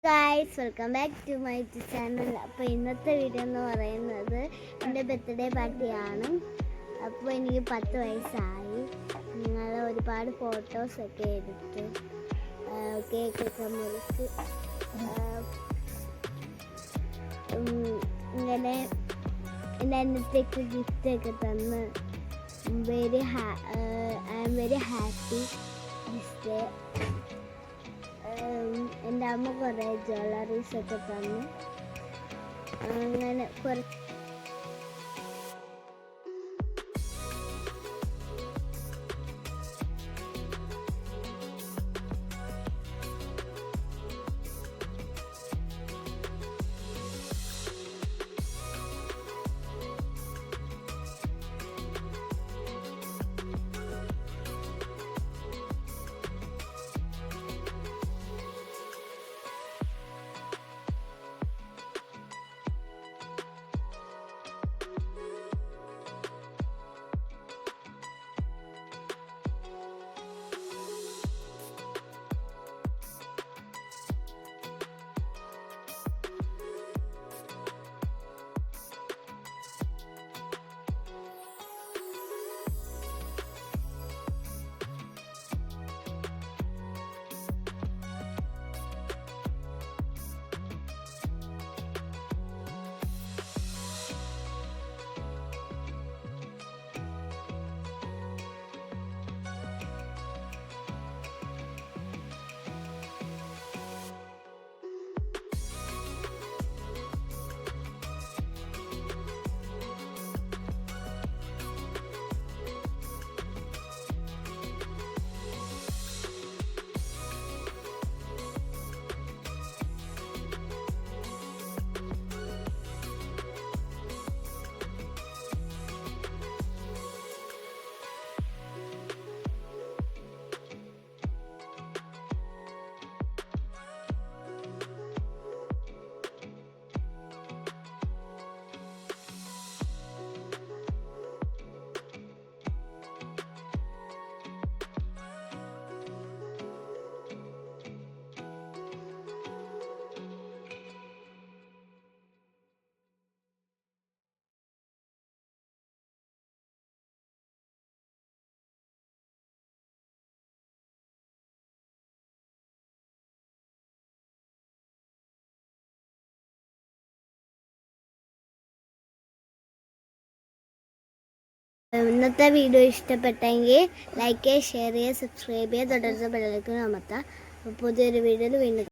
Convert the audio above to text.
Guys, welcome back to my channel. അപ്പോൾ ഇന്നത്തെ video എന്ന് പറയുന്നത് എൻ്റെ ബർത്ത്ഡേ പാർട്ടിയാണ്. അപ്പോൾ എനിക്ക് 10 വയസ്സായി. നിങ്ങൾ ഒരുപാട് ഫോട്ടോസൊക്കെ എടുത്ത് കേക്കൊക്കെ മുറിച്ച് ഇങ്ങനെ എൻ്റെ അന്നത്തേക്ക് ഗിഫ്റ്റൊക്കെ തന്ന് I am very happy this day. എൻ്റെ അമ്മ കുറേ ജ്വല്ലറീസൊക്കെ തന്നു. അങ്ങനെ കുറച്ച് ഇന്നത്തെ വീഡിയോ ഇഷ്ടപ്പെട്ടെങ്കിൽ ലൈക്ക് ചെയ്യുക, ഷെയർ ചെയ്യുക, സബ്സ്ക്രൈബ് ചെയ്യുക, തുടർന്ന് ബെല്ലൈക്കൺ അമർത്തുക. പുതിയൊരു വീഡിയോയിൽ വീണ്ടും